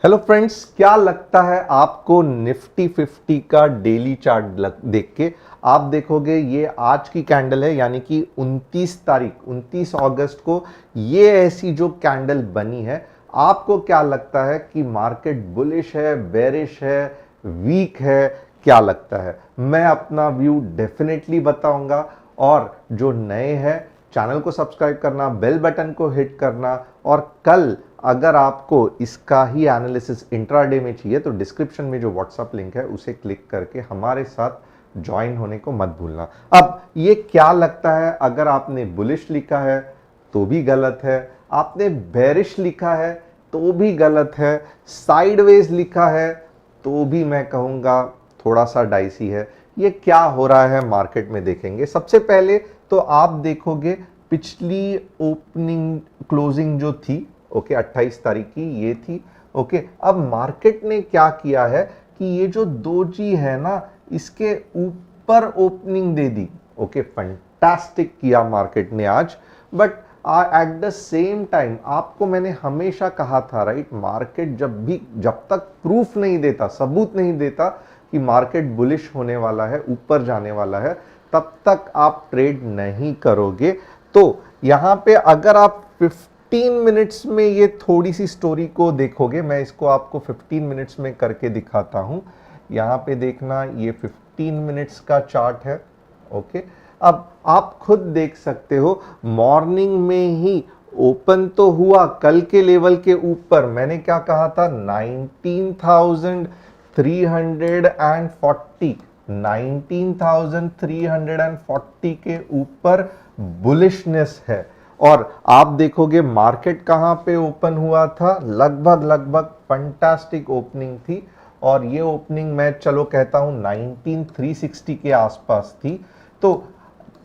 Hello friends, क्या लगता है आपको निफ्टी 50 का डेली चार्ट देख के? आप देखोगे ये आज की कैंडल है, यानी कि 29 अगस्त को ये ऐसी जो कैंडल बनी है, आपको क्या लगता है कि मार्केट बुलिश है, बेरिश है, वीक है? क्या लगता है? मैं अपना व्यू डेफिनेटली बताऊंगा। और जो नए हैं, चैनल को सब्सक्राइब करना, बेल बटन को हिट करना। और कल अगर आपको इसका ही एनालिसिस इंट्राडे में चाहिए तो डिस्क्रिप्शन में जो व्हाट्सएप लिंक है उसे क्लिक करके हमारे साथ ज्वाइन होने को मत भूलना। अब ये क्या लगता है, अगर आपने बुलिश लिखा है तो भी गलत है, आपने बेरिश लिखा है तो भी गलत है, साइडवेज लिखा है तो भी मैं कहूंगा थोड़ा सा डाइसी है। ये क्या हो रहा है मार्केट में देखेंगे। सबसे पहले तो आप देखोगे पिछली ओपनिंग क्लोजिंग जो थी, ओके, 28 तारीख की ये थी। ओके, अब मार्केट ने क्या किया है कि ये जो दोजी है ना, इसके ऊपर ओपनिंग दे दी। ओके, फंटास्टिक किया मार्केट ने आज। But at the same time आपको मैंने हमेशा कहा था, राइट, मार्केट जब तक प्रूफ नहीं देता, सबूत नहीं देता कि मार्केट बुलिश होने वाला है, ऊपर जाने वाला है, तब तक आप ट्रेड नहीं करोगे। तो यहां पे अगर आप 15 मिनट्स में ये थोड़ी सी स्टोरी को देखोगे, मैं इसको आपको 15 मिनट्स में करके दिखाता हूं। यहां पे देखना, ये 15 मिनट्स का चार्ट है। ओके, अब आप खुद देख सकते हो, मॉर्निंग में ही ओपन तो हुआ कल के लेवल के ऊपर। मैंने क्या कहा था? 19,340 के ऊपर बुलिशनेस है। और आप देखोगे मार्केट कहां पे ओपन हुआ था, लगभग फंटास्टिक ओपनिंग थी। और ये ओपनिंग मैं चलो कहता हूं 19,360 के आसपास थी। तो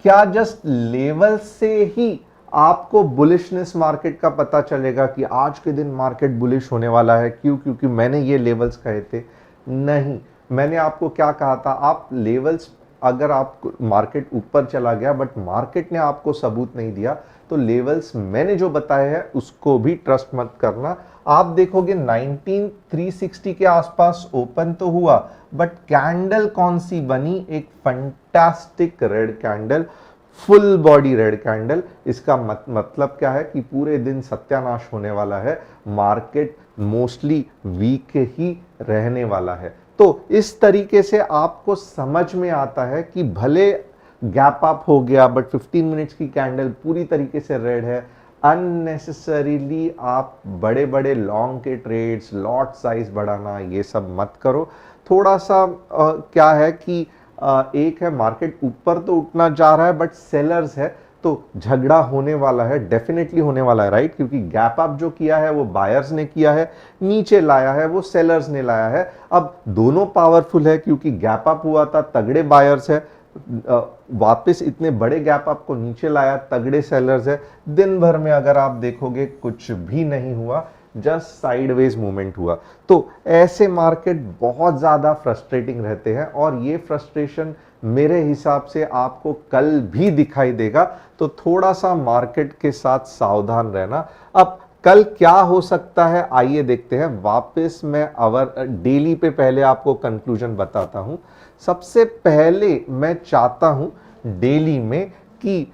क्या जस्ट लेवल से ही आपको बुलिशनेस मार्केट का पता चलेगा कि आज के दिन मार्केट बुलिश होने वाला है? क्योंकि मैंने ये लेवल्स कहे थे? नहीं, मैंने आपको क्या कहा था? आप लेवल्स, अगर आप मार्केट ऊपर चला गया बट मार्केट ने आपको सबूत नहीं दिया, तो लेवल्स मैंने जो बताए हैं उसको भी ट्रस्ट मत करना। आप देखोगे 19,360 के आसपास ओपन तो हुआ, बट कैंडल कौन सी बनी? एक fantastic red candle, full body red candle. इसका मतलब क्या है कि पूरे दिन सत्यानाश होने वाला है, मार्केट मोस्टली वीक ही रहने वाला है। तो इस तरीके से आपको समझ में आता है कि भले गैप अप हो गया बट 15 मिनट्स की कैंडल पूरी तरीके से रेड है। अननेसेसरीली आप बड़े बड़े लॉन्ग के ट्रेड्स, लॉट साइज बढ़ाना, ये सब मत करो। थोड़ा सा क्या है कि एक है, मार्केट ऊपर तो उठना जा रहा है बट सेलर्स है, तो झगड़ा होने वाला है, डेफिनेटली होने वाला है, राइट। क्योंकि गैप अप जो किया है वो बायर्स ने किया है, नीचे लाया है वो सेलर्स ने लाया है। अब दोनों पावरफुल है, क्योंकि गैप अप हुआ था तगड़े बायर्स है, वापस इतने बड़े गैप अप को नीचे लाया तगड़े सेलर्स है। दिन भर में अगर आप देखोगे कुछ भी नहीं हुआ, जस्ट साइडवेज मूवमेंट हुआ। तो ऐसे मार्केट बहुत ज्यादा फ्रस्ट्रेटिंग रहते हैं, और ये फ्रस्ट्रेशन मेरे हिसाब से आपको कल भी दिखाई देगा। तो थोड़ा सा मार्केट के साथ सावधान रहना। अब कल क्या हो सकता है, आइए देखते हैं। वापस मैं आवर डेली पे पहले आपको कंक्लूजन बताता हूं। सबसे पहले मैं चाहता हूं डेली में कि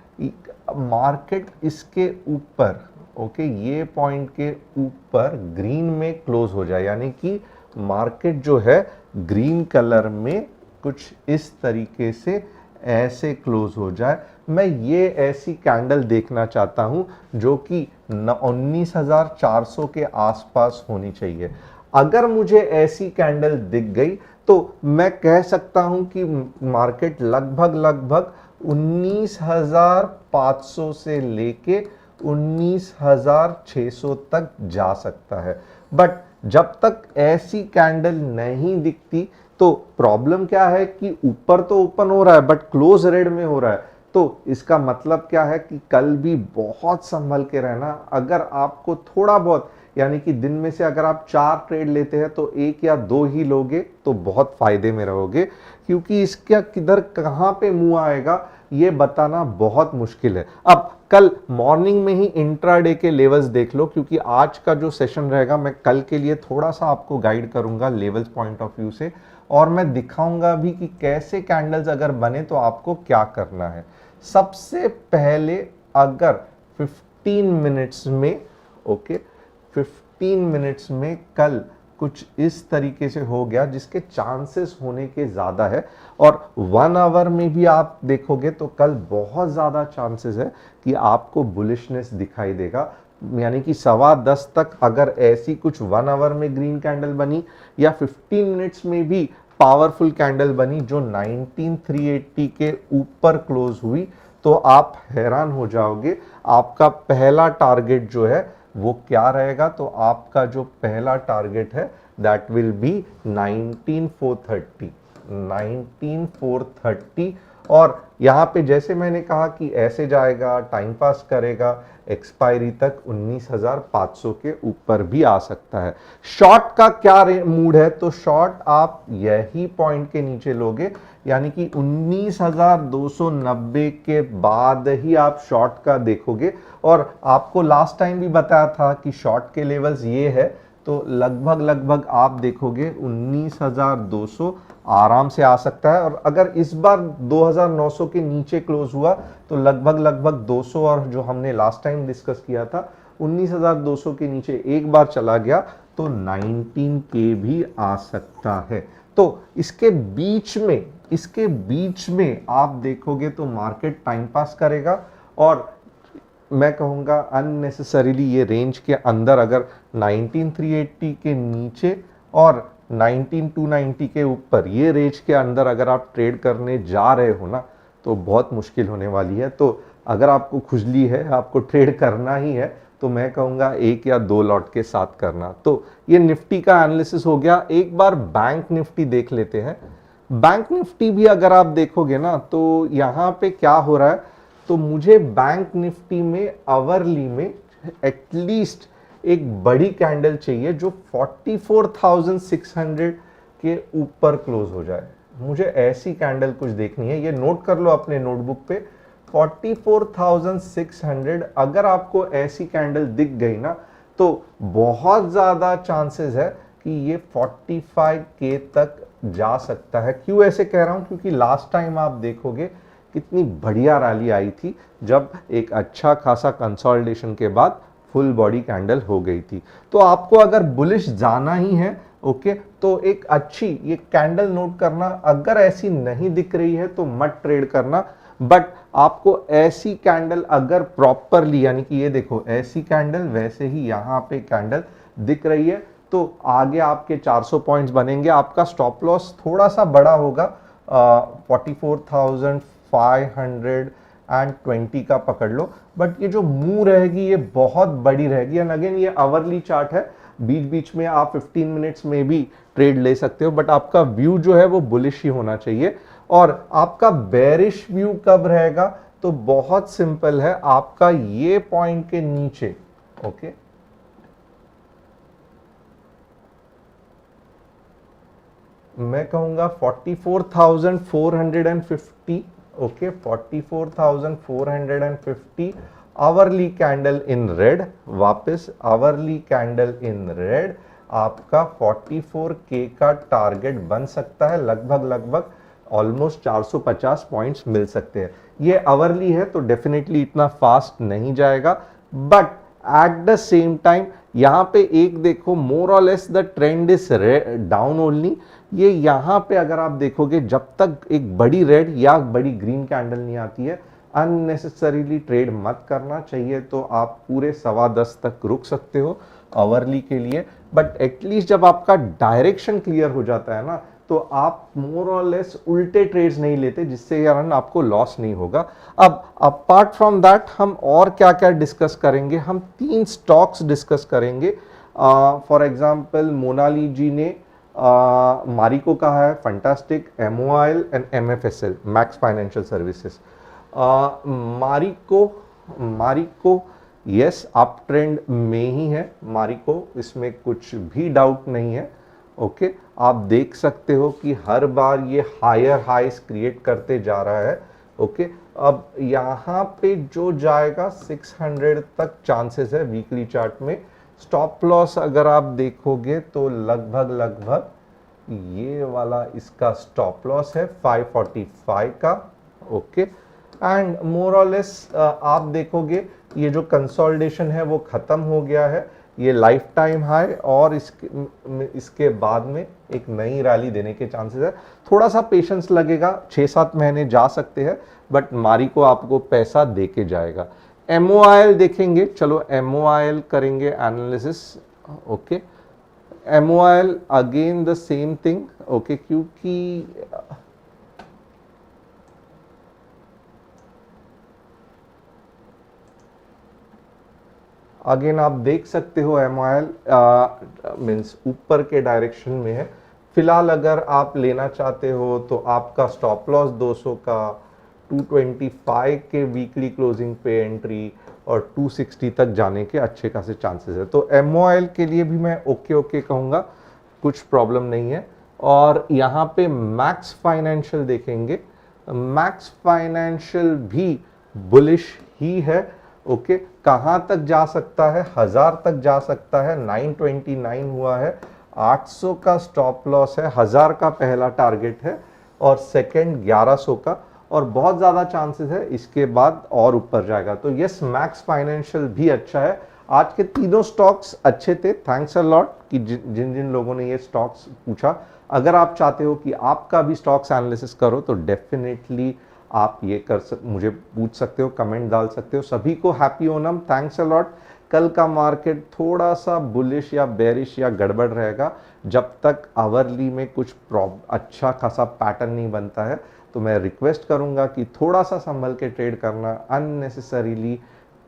मार्केट इसके ऊपर, ओके, ये पॉइंट के ऊपर ग्रीन में क्लोज हो जाए, यानी कि मार्केट जो है ग्रीन कलर में कुछ इस तरीके से ऐसे क्लोज हो जाए। मैं ये ऐसी कैंडल देखना चाहता हूं जो कि 19,400 के आसपास होनी चाहिए। अगर मुझे ऐसी कैंडल दिख गई तो मैं कह सकता हूं कि मार्केट लगभग 19,500 से लेके 19,600 तक जा सकता है। बट जब तक ऐसी कैंडल नहीं दिखती, तो प्रॉब्लम क्या है कि ऊपर तो ओपन हो रहा है बट क्लोज रेड में हो रहा है। तो इसका मतलब क्या है कि कल भी बहुत संभल के रहना। अगर आपको थोड़ा बहुत यानी कि दिन में से अगर आप 4 ट्रेड लेते हैं तो 1 या 2 ही लोगे तो बहुत फायदे में रहोगे, क्योंकि इसका किधर कहाँ पे मुंह आएगा ये बताना बहुत मुश्किल है। अब कल मॉर्निंग में ही इंट्राडे के लेवल्स देख लो, क्योंकि आज का जो सेशन रहेगा मैं कल के लिए थोड़ा सा आपको गाइड करूंगा लेवल्स पॉइंट ऑफ व्यू से, और मैं दिखाऊंगा भी कि कैसे कैंडल्स अगर बने तो आपको क्या करना है। सबसे पहले अगर 15 मिनट्स में, ओके 15 मिनट्स में कल कुछ इस तरीके से हो गया, जिसके चांसेस होने के ज़्यादा है, और 1 आवर में भी आप देखोगे तो कल बहुत ज़्यादा चांसेस है कि आपको बुलिशनेस दिखाई देगा। यानी कि 10:15 तक अगर ऐसी कुछ 1 आवर में ग्रीन कैंडल बनी या 15 मिनट्स में भी पावरफुल कैंडल बनी जो 19380 के ऊपर क्लोज हुई, तो आप हैरान हो जाओगे। आपका पहला टारगेट जो है वो क्या रहेगा, तो आपका जो पहला टारगेट है दैट विल बी 19430। और यहाँ पे जैसे मैंने कहा कि ऐसे जाएगा, टाइम पास करेगा, एक्सपायरी तक 19,500 के ऊपर भी आ सकता है। शॉर्ट का क्या मूड है, तो शॉर्ट आप यही पॉइंट के नीचे लोगे, यानी कि 19,290 के बाद ही आप शॉर्ट का देखोगे। और आपको लास्ट टाइम भी बताया था कि शॉर्ट के लेवल्स ये है, तो लगभग आप देखोगे 19,200 आराम से आ सकता है। और अगर इस बार 2,900 के नीचे क्लोज हुआ तो लगभग 200, और जो हमने लास्ट टाइम डिस्कस किया था 19,200 के नीचे एक बार चला गया तो 19 के भी आ सकता है। तो इसके बीच में आप देखोगे तो मार्केट टाइम पास करेगा, और मैं कहूँगा अननेसेसरीली ये रेंज के अंदर अगर 19,380 के नीचे और 19,290 के ऊपर, ये रेंज के अंदर अगर आप ट्रेड करने जा रहे हो ना, तो बहुत मुश्किल होने वाली है। तो अगर आपको खुजली है, आपको ट्रेड करना ही है, तो मैं कहूँगा 1 या 2 लॉट के साथ करना। तो ये निफ्टी का एनालिसिस हो गया। एक बार बैंक निफ्टी देख लेते हैं। बैंक निफ्टी भी अगर आप देखोगे ना, तो यहाँ पे क्या हो रहा है, तो मुझे बैंक निफ्टी में आवरली में एटलीस्ट एक बड़ी कैंडल चाहिए जो 44,600 के ऊपर क्लोज हो जाए। मुझे ऐसी कैंडल कुछ देखनी है, ये नोट कर लो अपने नोटबुक पे, 44,600। अगर आपको ऐसी कैंडल दिख गई ना, तो बहुत ज्यादा चांसेस है कि ये 45K तक जा सकता है। क्यों ऐसे कह रहा हूं, क्योंकि लास्ट टाइम आप देखोगे कितनी बढ़िया रैली आई थी, जब एक अच्छा खासा कंसोलिडेशन के बाद फुल बॉडी कैंडल हो गई थी। तो आपको अगर बुलिश जाना ही है, ओके, तो एक अच्छी ये कैंडल नोट करना। अगर ऐसी नहीं दिख रही है तो मत ट्रेड करना, बट आपको ऐसी कैंडल अगर प्रॉपरली, यानी कि ये देखो ऐसी कैंडल, वैसे ही यहाँ पे कैंडल दिख रही है, तो आगे आपके 400 पॉइंट्स बनेंगे। आपका स्टॉप लॉस थोड़ा सा बड़ा होगा, 44,520 का पकड़ लो, बट ये जो मूव रहेगी ये बहुत बड़ी रहेगी। एंड अगेन ये आवरली चार्ट है, बीच बीच में आप 15 मिनट्स में भी ट्रेड ले सकते हो, बट आपका व्यू जो है वो बुलिश ही होना चाहिए। और आपका बेरिश व्यू कब रहेगा, तो बहुत सिंपल है, आपका ये पॉइंट के नीचे, ओके, मैं कहूंगा 44,450, okay, 44,450 hourly candle in red, वापस आवरली कैंडल इन रेड, आपका 44K का टारगेट बन सकता है। लगभग ऑलमोस्ट 450 पॉइंट्स मिल सकते हैं। ये आवरली है तो डेफिनेटली इतना फास्ट नहीं जाएगा, but at the same time यहाँ पे एक देखो, मोर और less the trend is down only. ये यहाँ पे अगर आप देखोगे, जब तक एक बड़ी रेड या बड़ी ग्रीन कैंडल नहीं आती है, अननेसेसरीली ट्रेड मत करना चाहिए। तो आप पूरे 10:15 तक रुक सकते हो आवरली के लिए, बट एटलीस्ट जब आपका डायरेक्शन क्लियर हो जाता है ना, तो आप मोर और लेस उल्टे ट्रेड्स नहीं लेते, जिससे यार आपको लॉस नहीं होगा। अब अपार्ट फ्रॉम दैट हम और क्या क्या डिस्कस करेंगे, हम 3 स्टॉक्स डिस्कस करेंगे। फॉर एग्जांपल मोनाली जी ने मारिको कहा है fantastic, MOIL and MFSL max financial services. Marico yes up trend में ही है मारिको, इसमें कुछ भी डाउट नहीं है। ओके आप देख सकते हो कि हर बार ये हायर हाइस क्रिएट करते जा रहा है। ओके अब यहाँ पे जो जाएगा 600 तक चांसेस है वीकली चार्ट में। स्टॉप लॉस अगर आप देखोगे तो लगभग ये वाला इसका स्टॉप लॉस है 545 का। ओके एंड मोर और लेस आप देखोगे ये जो कंसोलिडेशन है वो खत्म हो गया है, ये लाइफ टाइम हाई और इसके बाद में एक नई रैली देने के चांसेस है। थोड़ा सा पेशेंस लगेगा, 6-7 महीने जा सकते हैं, बट मारी को आपको पैसा दे के जाएगा। MOIL देखेंगे, चलो MOIL करेंगे analysis. Okay MOIL again the same thing. Okay क्योंकि अगेन आप देख सकते हो MOIL मीन्स ऊपर के डायरेक्शन में है। फिलहाल अगर आप लेना चाहते हो तो आपका स्टॉप लॉस 200 का, 225 के वीकली क्लोजिंग पे एंट्री और 260 तक जाने के अच्छे खासे चांसेस है। तो MOIL के लिए भी मैं ओके कहूँगा, कुछ प्रॉब्लम नहीं है। और यहाँ पे मैक्स फाइनेंशियल देखेंगे, मैक्स फाइनेंशियल भी बुलिश ही है। ओके कहाँ तक जा सकता है, 1000 तक जा सकता है, 929 हुआ है, 800 का स्टॉप लॉस है, 1000 का पहला टारगेट है और सेकंड 1100 का, और बहुत ज़्यादा चांसेस है इसके बाद और ऊपर जाएगा। तो यस मैक्स फाइनेंशियल भी अच्छा है। आज के तीनों स्टॉक्स अच्छे थे। थैंक्स अ लॉट कि जिन जिन लोगों ने ये स्टॉक्स पूछा। अगर आप चाहते हो कि आपका भी स्टॉक्स एनालिसिस करो तो डेफिनेटली आप ये मुझे पूछ सकते हो, कमेंट डाल सकते हो। सभी को happy Onam, thanks a lot. कल का मार्केट थोड़ा सा बुलिश या बेरिश या गड़बड़ रहेगा जब तक आवरली में कुछ अच्छा खासा पैटर्न नहीं बनता है। तो मैं रिक्वेस्ट करूंगा कि थोड़ा सा संभल के ट्रेड करना, अननेसेसरीली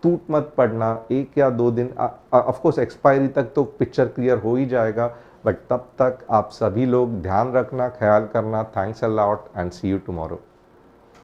टूट मत पड़ना। 1 या 2 दिन ऑफ कोर्स एक्सपायरी तक तो पिक्चर क्लियर हो ही जाएगा, बट तब तक आप सभी लोग ध्यान रखना, ख्याल करना। Thanks a lot and see you tomorrow.